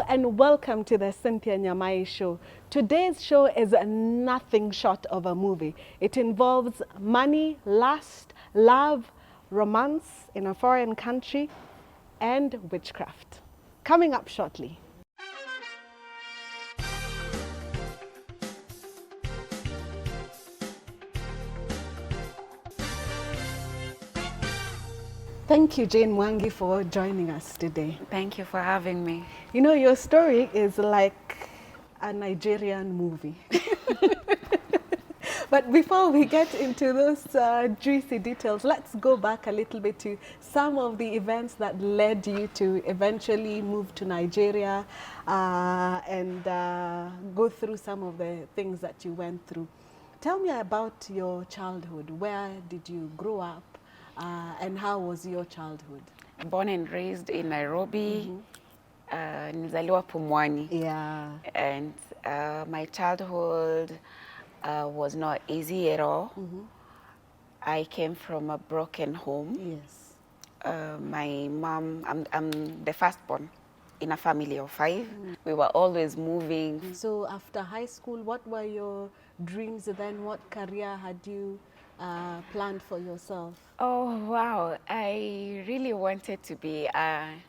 and welcome to the Cynthia Nyamai Show. Today's show is nothing short of a movie. It involves money, lust, love, romance in a foreign country, and witchcraft. Coming up shortly. Thank you, Jane Mwangi, for joining us today. Thank you for having me. You know, your story is like a Nigerian movie. But before we get into those juicy details, let's go back a little bit to some of the events that led you to eventually move to Nigeria and go through some of the things that you went through. Tell me about your childhood. Where did you grow up? And how was your childhood? Born and raised in Nairobi, nilizaliwa Mwangi. Yeah. And my childhood was not easy at all. I came from a broken home. Yes. My mom, I'm the firstborn in a family of 5. We were always moving. So after high school, what were your dreams then? What career had you planned for yourself? Oh, wow. I really wanted to be an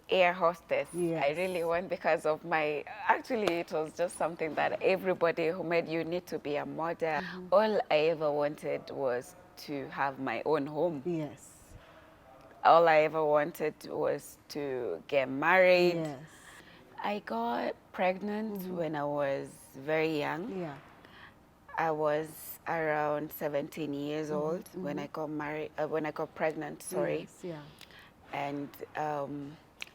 air hostess. Yes. I really want because of my, actually it was just something that everybody who made you need to be a model. All I ever wanted was to have my own home. Yes. All I ever wanted was to get married. Yes. I got pregnant when I was very young. Yeah. I was around 17 years old when I got married, when I got pregnant, sorry. Yes, yeah. And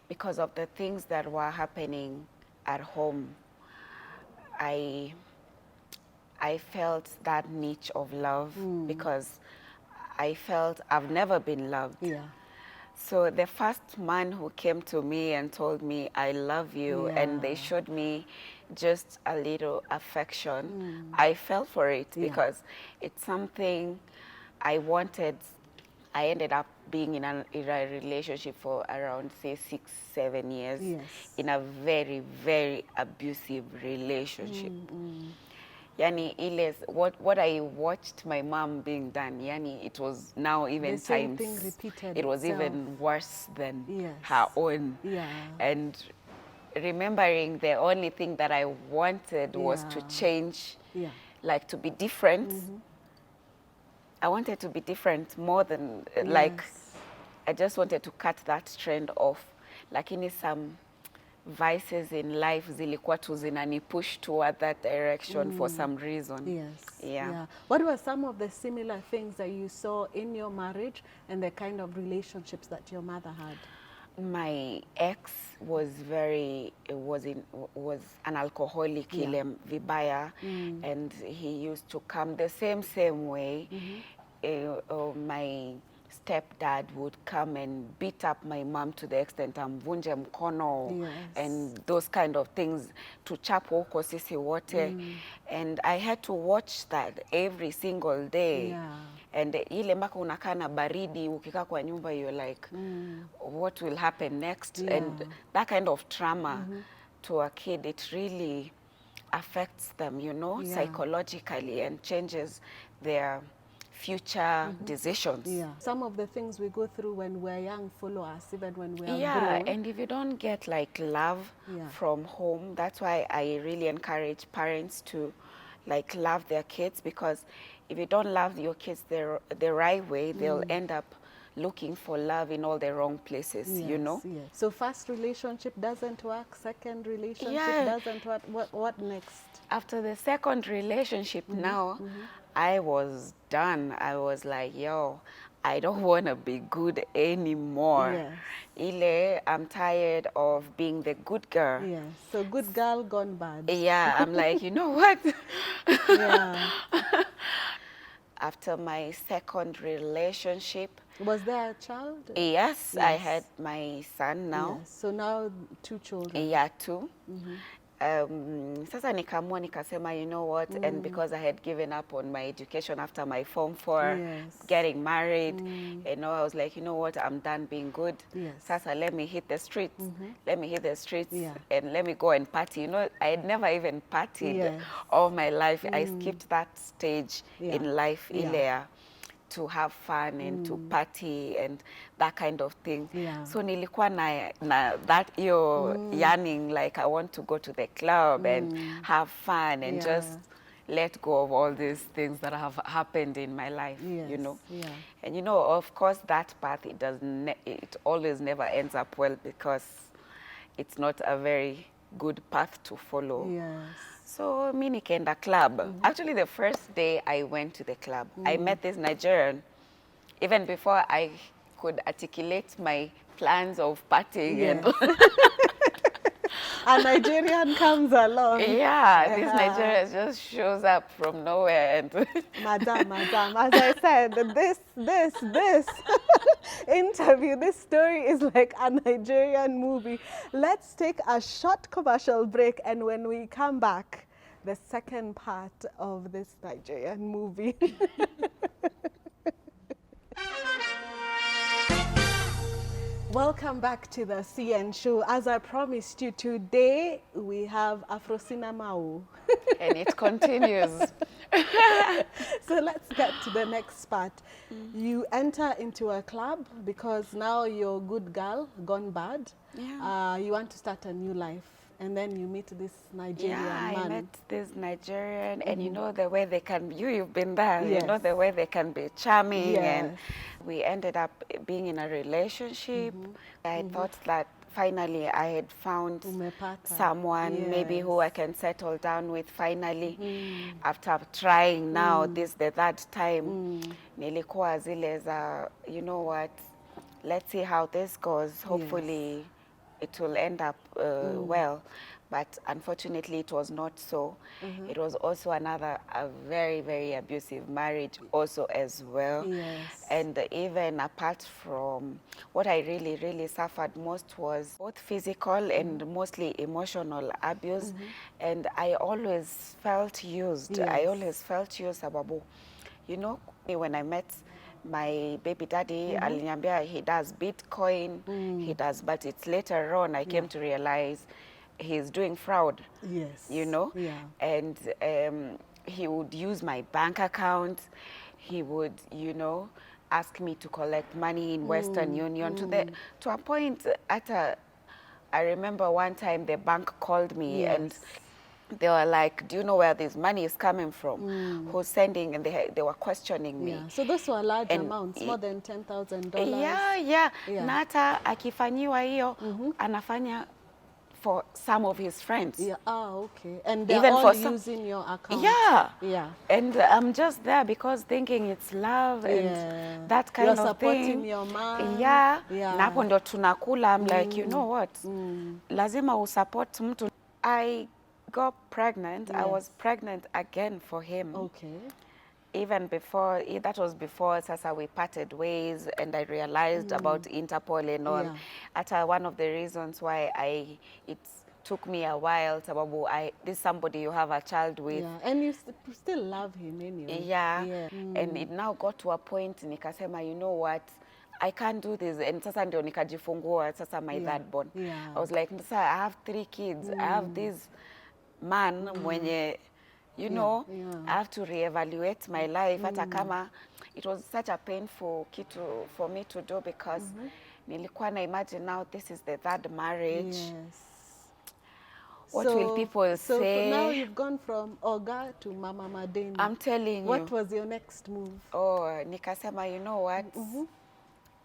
because of the things that were happening at home, I felt that niche of love because I felt I've never been loved. Yeah. So the first man who came to me and told me, I love you, and they showed me just a little affection, I fell for it because it's something I wanted. I ended up being in a relationship for around, say, 6, 7 years in a very, very abusive relationship. Yani, what I watched my mom being done, yani, it was now even the same times, thing repeated it was itself. even worse than Yes. her own. Yeah. And remembering the only thing that I wanted was to change, like to be different. I wanted to be different more than, like, I just wanted to cut that trend off. Lakini some vices in life zilikuwa tu zinani push toward that direction for some reason. Yes. Yeah. What were some of the similar things that you saw in your marriage and the kind of relationships that your mother had? My ex was was an alcoholic, vibaya, and he used to come the same way. My stepdad would come and beat up my mom to the extent amvunje mkono and those kind of things, to chap huko sisi wote. And I had to watch that every single day. And ile mpaka unakaa na baridi ukikaa kwa nyumba, you're like, what will happen next? And that kind of trauma to a kid, it really affects them, you know, psychologically, and changes their future decisions. Some of the things we go through when we're young follow us even when we are grown. And if you don't get like love from home, that's why I really encourage parents to like love their kids, because if you don't love your kids the right way, they'll end up looking for love in all the wrong places, you know? So first relationship doesn't work, second relationship doesn't work. What next? After the second relationship now, I was done. I was like, yo, I don't want to be good anymore. Ile, I'm tired of being the good girl. So good girl gone bad. I'm like, you know what? After my second relationship. Was there a child? Yes, I had my son now. So now 2 children. 2. sasa nikaamua nikasema, you know what, and because I had given up on my education after my Form 4, getting married, you know, I was like, you know what, I'm done being good. Sasa let me hit the streets. Let me hit the streets and let me go and party. You know, I had never even partied all my life. I skipped that stage in life, ilea, to have fun and to party and that kind of thing. So nilikuwa na that yearning, like I want to go to the club and have fun and just let go of all these things that have happened in my life, you know. And you know, of course, that path, it always never ends up well, because it's not a very good path to follow. So mi nikaenda club. Actually, the first day I went to the club, I met this Nigerian. Even before I could articulate my plans of partying. And a Nigerian comes along. Yeah, this Nigerian just shows up from nowhere. And Madam, as I said, this interview, this story is like a Nigerian movie. Let's take a short commercial break, and when we come back, the second part of this Nigerian movie. Welcome back to the CN Show. As I promised you, today we have Afro Cinema. And it continues. So let's get to the next part. You enter into a club because now you're a good girl, gone bad. You want to start a new life. And then you meet this Nigerian man. I met this Nigerian, and you know the way they can, you've been there, you know the way they can be charming, and we ended up being in a relationship. I thought that finally I had found someone maybe who I can settle down with finally. After trying now, this the third time, nilikuwa zile za, you know what, let's see how this goes, hopefully it will end up well, but unfortunately it was not so. It was also a very, very abusive marriage also as well. And even apart from what I really, really suffered most was both physical and mostly emotional abuse. And I always felt used. I always felt used, Ababu. You know, when I met my baby daddy, aliniambia he does Bitcoin, he does, but it's later on I came to realize he's doing fraud, you know, and he would use my bank account, he would, you know, ask me to collect money in Western Union to a point I remember one time the bank called me and they were like, do you know where this money is coming from? Who's sending? And they were questioning me. So those were large amounts, more than $10,000. Yeah. Nata akifanyiwa hiyo, anafanya for some of his friends. Okay. And they're even all using your account. And I'm just there because thinking it's love and that kind You're of thing. You're supporting your man. Na hapo ndo tunakula. I'm like, you know what? Lazima usupport mtu. I got pregnant. I was pregnant again for him. Even before, that was before Sasa we parted ways, and I realized about Interpol and all. At one of the reasons why it took me a while, Sababu, this is somebody you have a child with. And you still love him anyway. And it now got to a point, nikasema, you know what? I can't do this. And sasa ndio nikajifungua, sasa my third born. I was like, sasa I have 3 kids. I have this man mwenye, you know, I have to reevaluate my life. Hata kama it was such a painful kitu for me to do, because nilikuwa na imagine now this is the third marriage. What will people say? So now you've gone from Oga to Mama Madeni. I'm telling you. What was your next move? Nikasema, you know what?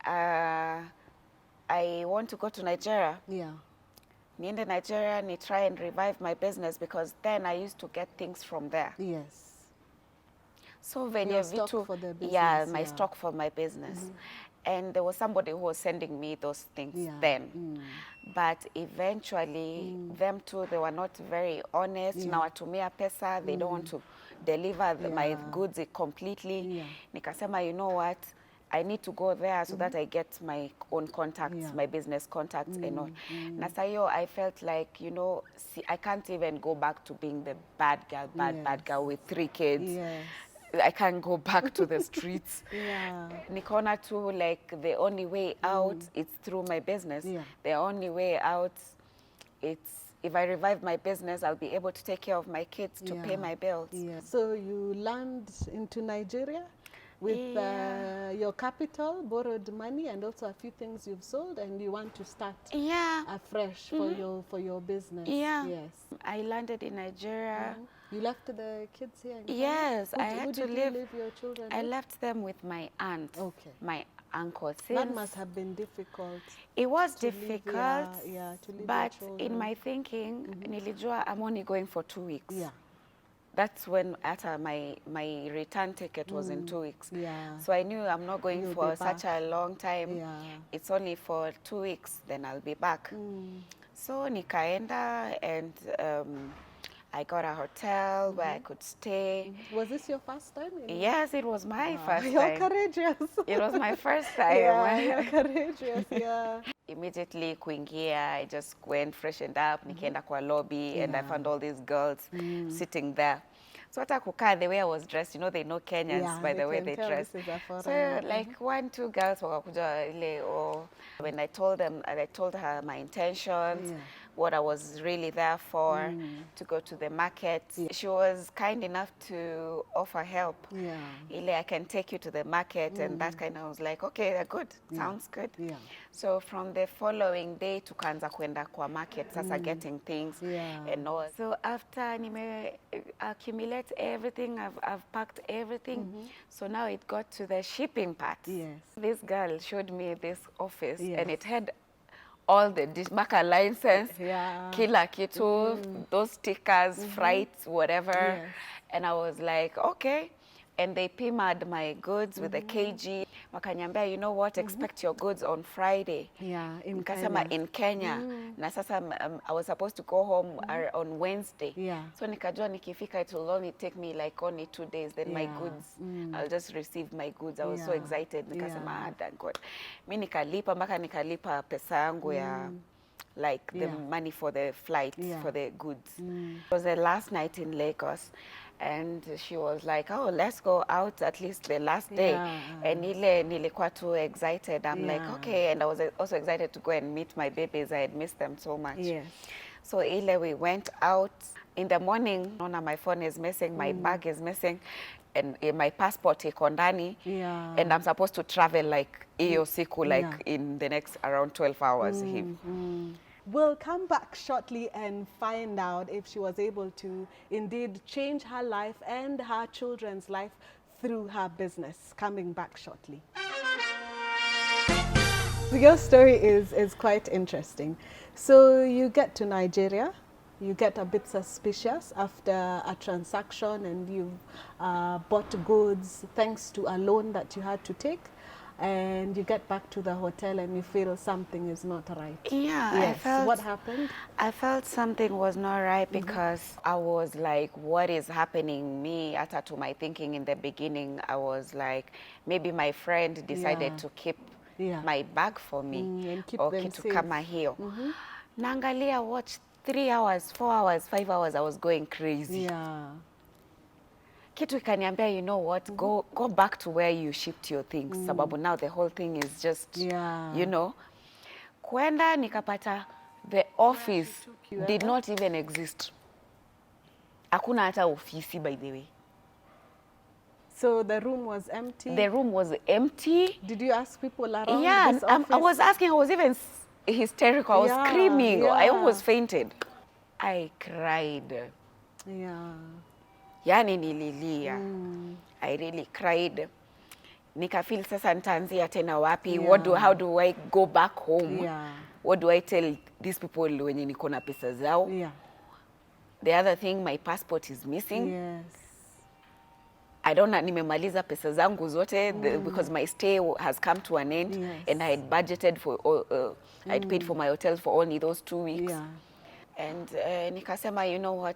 I want to go to Nigeria. Niende Nigeria, ni try and revive my business, because then I used to get things from there. So venye vitu, for the business, my stock for my business. And there was somebody who was sending me those things then. But eventually, them too, they were not very honest. Na watumia pesa, they don't want to deliver my goods completely. Nikasema, you know what? I need to go there so that I get my own contacts, my business contacts and all. Na sayo, I felt like, you know, see, I can't even go back to being the bad girl with 3 kids. Yes. I can't go back to the streets. Yeah. Nikona too, like the only way out, it's through my business. Yeah. The only way out, it's if I revive my business, I'll be able to take care of my kids, to pay my bills. Yeah. So you land into Nigeria with your capital, borrowed money, and also a few things you've sold, and you want to start afresh for your business. Yeah. Yes. I landed in Nigeria. You left the kids here in Kenya? Yes, I had to leave your children I with? left them with my aunt. Okay. My uncle. That must have been difficult. It was to difficult, leave, to leave but your children. in my thinking, nilijua I'm only going for 2 weeks. Yeah. That's when my return ticket was in 2 weeks. Yeah. So I knew I'm not going You'll for be such back. a long time. Yeah. It's only for 2 weeks, then I'll be back. So nikaenda, and I got a hotel where I could stay. Was this your first time? Yes, it was my first time. You're courageous. It was my first time. Yeah, you're courageous, yeah. Immediately kuingia, I just went, freshened up, nikaenda kwa lobby, and I found all these girls sitting there. So hata kukaa, the way I was dressed, you know, they know Kenyans by the way they dress. So like 1, 2 girls wakakuja ile, when I told her my intentions, what I was really there for, to go to the market. She was kind enough to offer help. Ile, I can take you to the market, and that kind of, I was like, okay, good, sounds good. So from the following day, tukaanza kwenda kwa market, sasa getting things and all. So after nime accumulate everything, I've packed everything. So now it got to the shipping part. This girl showed me this office, and it had all the marker license, kila kitu, those stickers, freights, whatever. And I was like, okay. And they pimaed my goods with the kg. Wakanyambia, you know what, expect your goods on Friday. In Kenya. In Kenya. Na sasa I was supposed to go home on Wednesday. So nikajua nikifika, it will only take me like only 2 days. Then my goods, I'll just receive my goods. I was so excited. Nikasema, thank God. Mi nikalipa, mpaka nikalipa pesa yangu ya, like the money for the flight, for the goods. It was the last night in Lagos. And she was like, oh, let's go out at least the last day. And nilikuwa too excited. I'm like, okay. And I was also excited to go and meet my babies. I had missed them so much. So we went out. In the morning, my phone is missing, my bag is missing, and my passport iko ndani. And I'm supposed to travel like iyo siku, like in the next around 12 hours. We'll come back shortly and find out if she was able to indeed change her life and her children's life through her business. Coming back shortly. Your story is quite interesting. So you get to Nigeria, you get a bit suspicious after a transaction, and you've bought goods thanks to a loan that you had to take. And you get back to the hotel and you feel something is not right. I felt, what happened? I felt something was not right because I was like, what is happening? Me, after to my thinking in the beginning, I was like, maybe my friend decided to keep my bag for me, and keep or them to safe. kama hiyo. Naangalia, watch 3 hours, 4 hours, 5 hours, I was going crazy. Kitu ikaniambia, you know what, go back to where you shipped your things. Sababu now the whole thing is just, you know. Kwenda nikapata the office did not even exist. Hakuna hata ofisi, by the way. So the room was empty? The room was empty. Did you ask people around this office? I was asking, I was even hysterical. I was screaming. I almost fainted. I cried. Yani nililia. I really cried. Nikafeel sasa nitaanzia tena wapi? How do I go back home? What do I tell these people wenye niko na pesa zao? The other thing, my passport is missing. I don't know, nimemaliza pesa zangu zote because my stay has come to an end, and I had budgeted for I'd paid for my hotel for only those 2 weeks. And nikasema, you know what,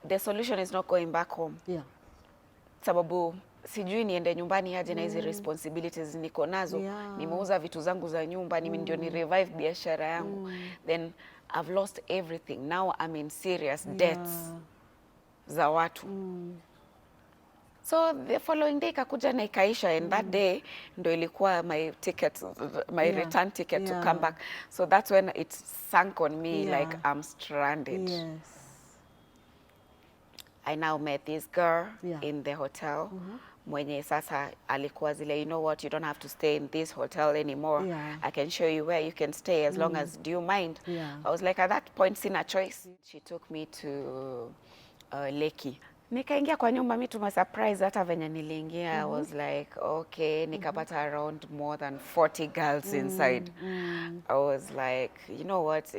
the solution is not going back home. Sababu sijui niende nyumbani aje na hizi responsibilities niko nazo. Nimeuza vitu zangu za nyumba, ndio ni revive biashara yangu. Then I've lost everything. Now I'm in serious debts za watu. So the following day ikakuja na ikaisha, and that day ndo ilikuwa my ticket, my return ticket to come back. So that's when it sank on me like I'm stranded. I now met this girl in the hotel. Mwenye sasa alikuwa zile, you know what, you don't have to stay in this hotel anymore. I can show you where you can stay as long as, do you mind? I was like, at that point, sina choice. She took me to Lekki. Nikaingia kwa nyumba, mi tuma surprise hata venye niliingia. I was like, okay, nikapata around more than 40 girls inside. I was like, you know what,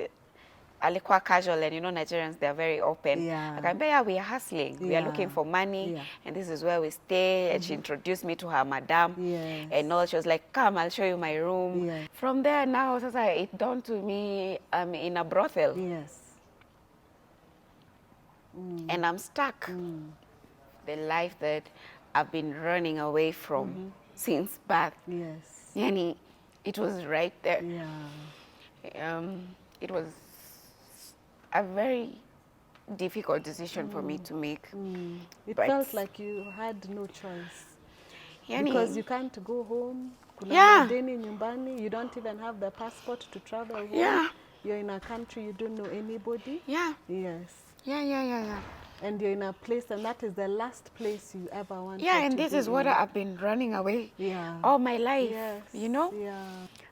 alikuwa casual, and you know Nigerians, they are very open. Akaambia, yeah, we are hustling, we are looking for money, and this is where we stay. And she introduced me to her madam, and all. She was like, come, I'll show you my room. From there, now sasa it dawned to me, I'm in a brothel. And I'm stuck. The life that I've been running away from since birth. Yani, it was right there. It was a very difficult decision for me to make. It felt like you had no choice. Yani, because you can't go home. Kuna madeni nyumbani. You don't even have the passport to travel home. You're in a country you don't know anybody. And you're in a place, and that is the last place you ever wanted to and this is what I've been running away all my life, you know?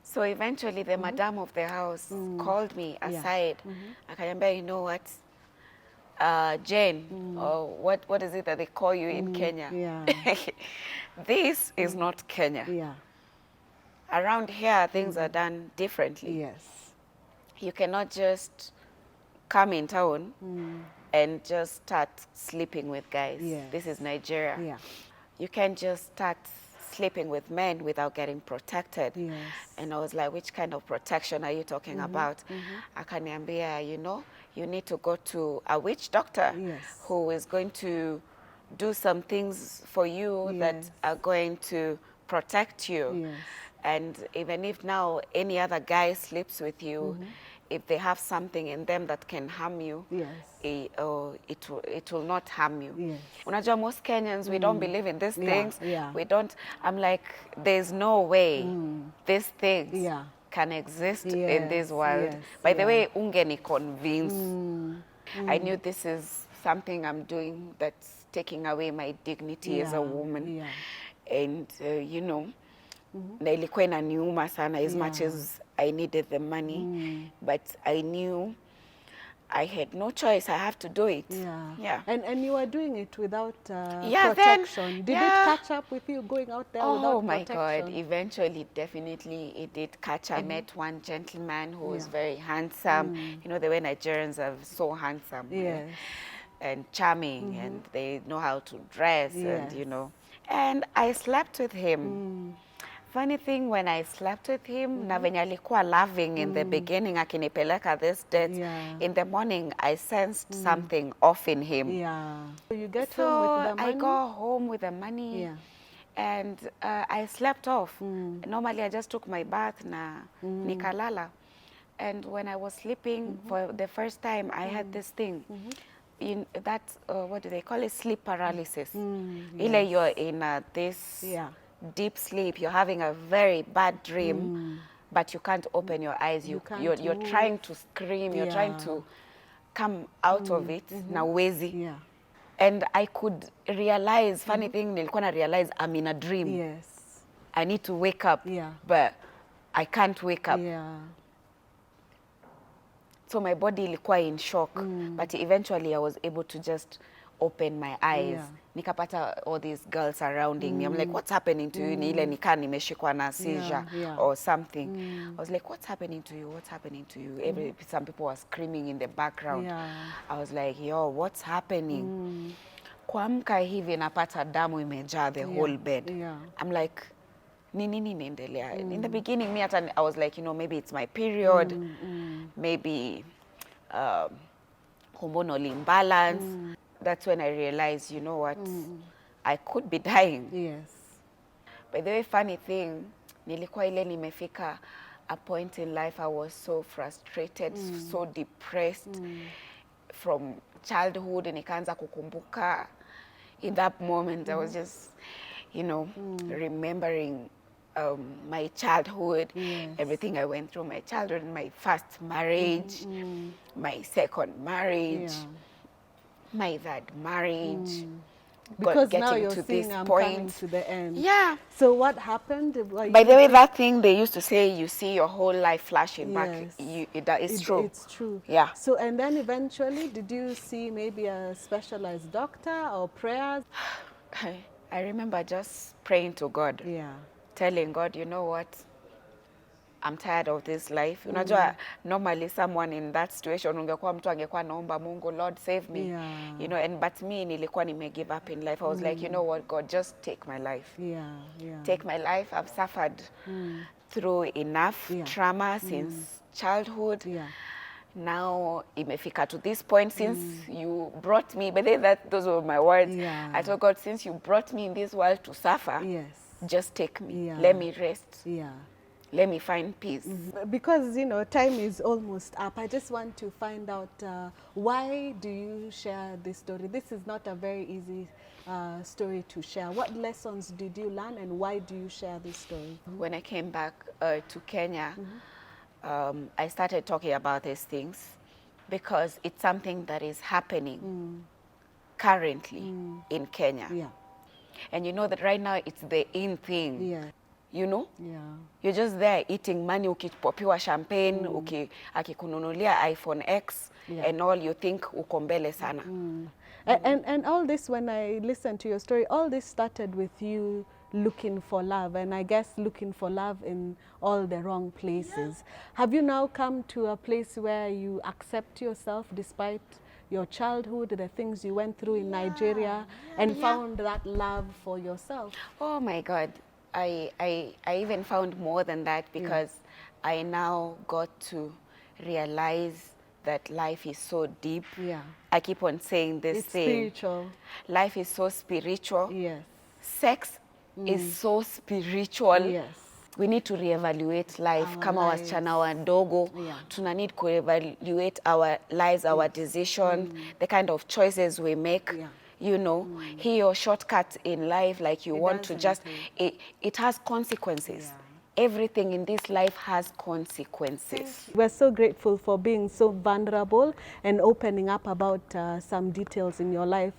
So eventually the madam of the house called me aside. Akaniambia, you know what, Jane, or what is it that they call you in Kenya? This is not Kenya. Around here, things are done differently. You cannot just come in town and just start sleeping with guys. This is Nigeria. You can't just start sleeping with men without getting protected. And I was like, which kind of protection are you talking about? Akaniambia, you know, you need to go to a witch doctor who is going to do some things for you that are going to protect you. And even if now any other guy sleeps with you, if they have something in them that can harm you, it will not harm you. Unajua, most Kenyans, we don't believe in these things. We don't. I'm like, there's no way these things can exist in this world. By the way, ungeni convinced. I knew this is something I'm doing that's taking away my dignity as a woman. And, you know, na ilikuwa inaniuma sana as much as I needed the money, but I knew I had no choice. I have to do it. And you were doing it without protection. Did it catch up with you going out there without protection? Oh my God! Eventually, definitely, it did catch. I met one gentleman who was very handsome. You know, the way Nigerians are so handsome and charming, and they know how to dress, and you know. And I slept with him. Funny thing, when I slept with him, na venye alikuwa loving in the beginning, akinipeleka this date, in the morning, I sensed something off in him. So you get home with the money? I go home with the money, and I slept off. Normally, I just took my bath na nikalala. And when I was sleeping for the first time, I had this thing. In that, what do they call it? Sleep paralysis. Ile you're in this deep sleep, you're having a very bad dream, but you can't open your eyes. You're trying to scream, you're trying to come out of it, na wezi. And I could realize, funny thing, nilikuwa na realize I'm in a dream. I need to wake up, but I can't wake up. So my body ilikuwa in shock, but eventually I was able to just open my eyes. Nikapata all these girls surrounding me. I'm like, what's happening to you? Ni ile nika nimeshikwa na seizure or something. I was like, what's happening to you? What's happening to you? Some people were screaming in the background. I was like, yo, what's happening? Kuamka hivi napata damu imejaa the whole bed. I'm like, nini inaendelea? In the beginning, I was like, you know, maybe it's my period, maybe hormonal imbalance. That's when I realized, you know what, I could be dying. Yes. By the way, funny thing, nilikuwa ile nimefika a point in life I was so frustrated, so depressed from childhood, nikaanza kukumbuka. In that moment, I was just, you know, remembering my childhood, everything I went through, my childhood, my first marriage, my second marriage, my third marriage. Because now you're seeing I'm coming to the end. Yeah. So what happened? By the way, that thing they used to say, you see your whole life flashing back. It's true. It's true. Yeah. So, and then eventually, did you see maybe a specialized doctor or prayers? I remember just praying to God. Yeah. Telling God, you know what? I'm tired of this life. Unajua, normally someone in that situation, ungekuwa mtu angekuwa naomba Mungu, Lord save me. Yeah. You know, but me nilikuwa nime give up in life. I was like, you know what, God, just take my life. Yeah, yeah. Take my life. I've suffered through enough trauma since childhood. Yeah. Now, imefika to this point since you brought me, but those were my words. Yeah. I told God, since you brought me in this world to suffer, just take me. Yeah. Let me rest. Yeah. Let me find peace. Because, you know, time is almost up. I just want to find out why do you share this story? This is not a very easy story to share. What lessons did you learn and why do you share this story? When I came back to Kenya, I started talking about these things because it's something that is happening currently in Kenya. Yeah. And you know that right now it's the in thing. Yeah. You know? Yeah. You're just there eating money, ukipopiwa champagne, akikununulia iPhone X, and all, you think uko mbele sana. And all this, when I listened to your story, all this started with you looking for love, and I guess looking for love in all the wrong places. Have you now come to a place where you accept yourself despite your childhood, the things you went through in Nigeria, and found that love for yourself? Oh my God. I even found more than that because I now got to realize that life is so deep. Yeah. I keep on saying this It's thing. spiritual. Life is so spiritual. Yes. Sex is so spiritual. Yes. We need to reevaluate life. Kama wasichana wadogo, tuna need to evaluate our lives, our decisions, the kind of choices we make. You know, your shortcut in life, like you want to just, it has consequences. Everything in this life has consequences. We're so grateful for being so vulnerable and opening up about some details in your life,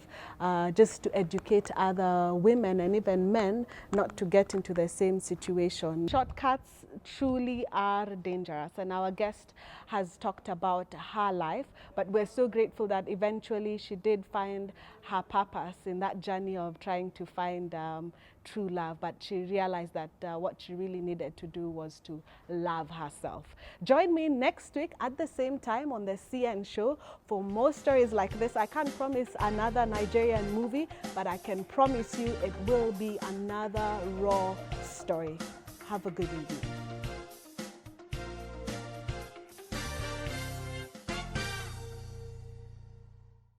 just to educate other women and even men not to get into the same situation. Shortcuts truly are dangerous, and our guest has talked about her life, but we're so grateful that eventually she did find her purpose in that journey of trying to find true love, but she realized that what she really needed to do was to love herself. Join me next week at the same time on the CN Show for more stories like this. I can't promise another Nigerian movie, but I can promise you it will be another raw story. Have a good evening.